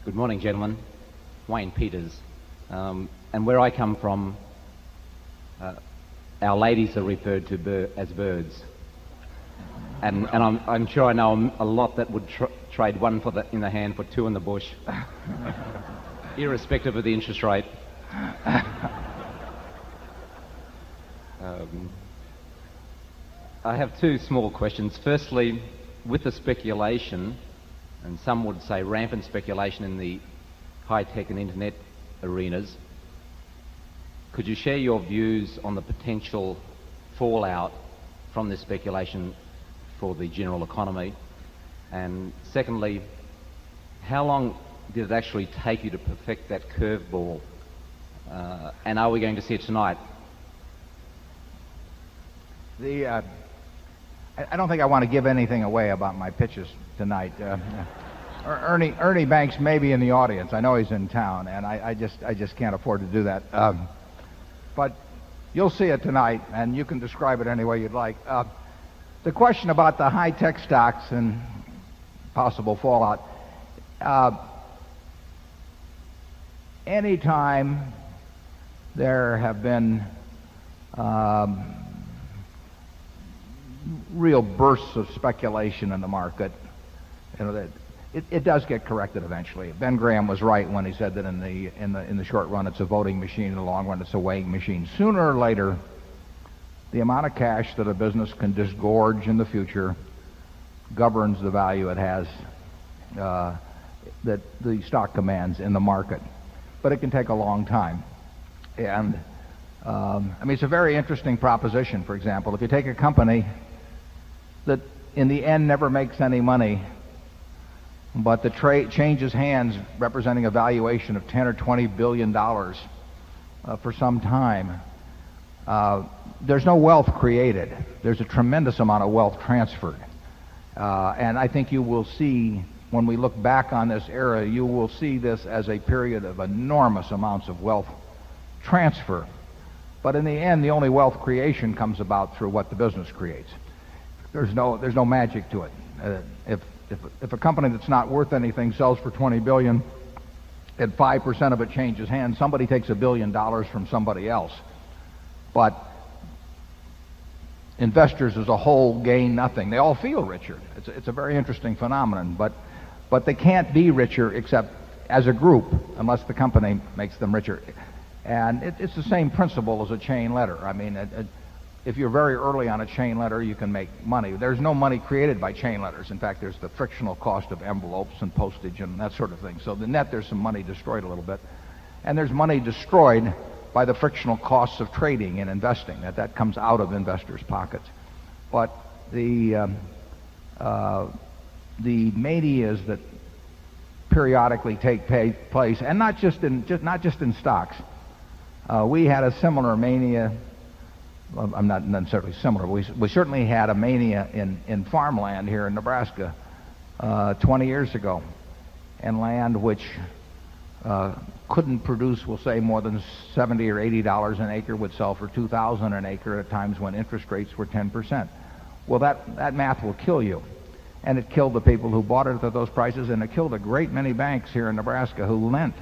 Good morning, gentlemen. Wayne Peters. And where I come from, our ladies are referred to as birds. And I'm sure I know a lot that would trade one in the hand for two in the bush, irrespective of the interest rate. I have two small questions. Firstly, with the speculation, and some would say rampant speculation in the high-tech and internet arenas, could you share your views on the potential fallout from this speculation for the general economy? And secondly, how long did it actually take you to perfect that curveball? And are we going to see it tonight? I don't think I want to give anything away about my pitches tonight. Ernie Banks may be in the audience. I know he's in town, and I just can't afford to do that. But you'll see it tonight, and you can describe it any way you'd like. The question about the high-tech stocks and possible fallout, anytime there have been real bursts of speculation in the market, that it does get corrected eventually. Ben Graham was right when he said that in the short run it's a voting machine, in the long run it's a weighing machine. Sooner or later, the amount of cash that a business can disgorge in the future governs the value it has, that the stock commands in the market. But it can take a long time. And it's a very interesting proposition. For example, if you take a company that in the end never makes any money, but the trade changes hands representing a valuation of 10 or 20 billion dollars for some time, there's no wealth created. There's a tremendous amount of wealth transferred. And I think you will see, when we look back on this era, you will see this as a period of enormous amounts of wealth transfer. But in the end, the only wealth creation comes about through what the business creates. There's no magic to it. If a company that's not worth anything sells for 20 billion, and 5% of it changes hands, somebody takes $1 billion from somebody else. But investors as a whole gain nothing. They all feel richer. It's a very interesting phenomenon, but they can't be richer except as a group unless the company makes them richer. And it's the same principle as a chain letter. If you're very early on a chain letter, you can make money. There's no money created by chain letters. In fact, there's the frictional cost of envelopes and postage and that sort of thing. So the net, there's some money destroyed a little bit. And there's money destroyed by the frictional costs of trading and investing. That comes out of investors' pockets. But the manias that periodically take place, and not just in stocks. We had a similar mania. Well, I'm not necessarily similar. We certainly had a mania in farmland here in Nebraska 20 years ago, and land which couldn't produce, we'll say, more than $70 or $80 an acre would sell for $2,000 an acre at times when interest rates were 10%. Well, that math will kill you. And it killed the people who bought it at those prices, and it killed a great many banks here in Nebraska who lent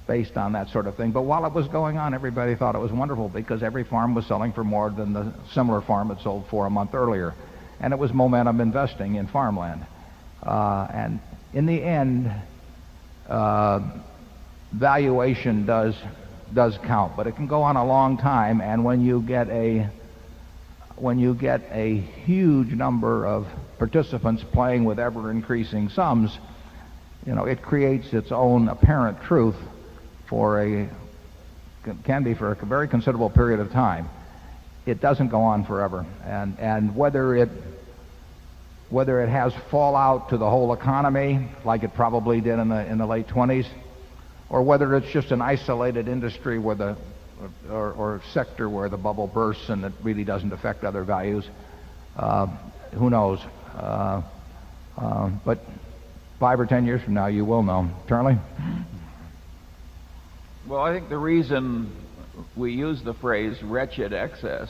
based on that sort of thing. But while it was going on, everybody thought it was wonderful because every farm was selling for more than the similar farm had sold for a month earlier. And it was momentum investing in farmland. And in the end, valuation does count, but it can go on a long time. And when you get a huge number of participants playing with ever increasing sums, it creates its own apparent truth for a very considerable period of time. It doesn't go on forever, and whether it has fallout to the whole economy like it probably did in the late 20s, or whether it's just an isolated industry or sector where the bubble bursts and it really doesn't affect other values, who knows? But 5 or 10 years from now, you will know. Charlie? Well, I think the reason we use the phrase wretched excess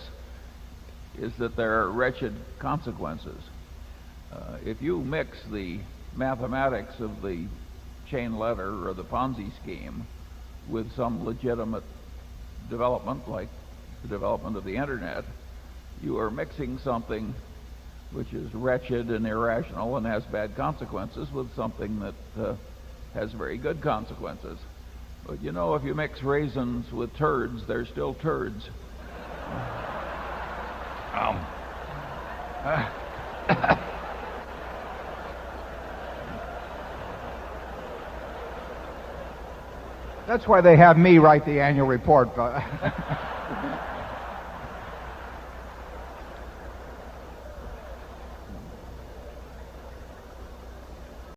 is that there are wretched consequences. If you mix the mathematics of the chain letter or the Ponzi scheme with some legitimate development like the development of the Internet, you are mixing something which is wretched and irrational and has bad consequences with something that has very good consequences. But you know, if you mix raisins with turds, they're still turds. That's why they have me write the annual report.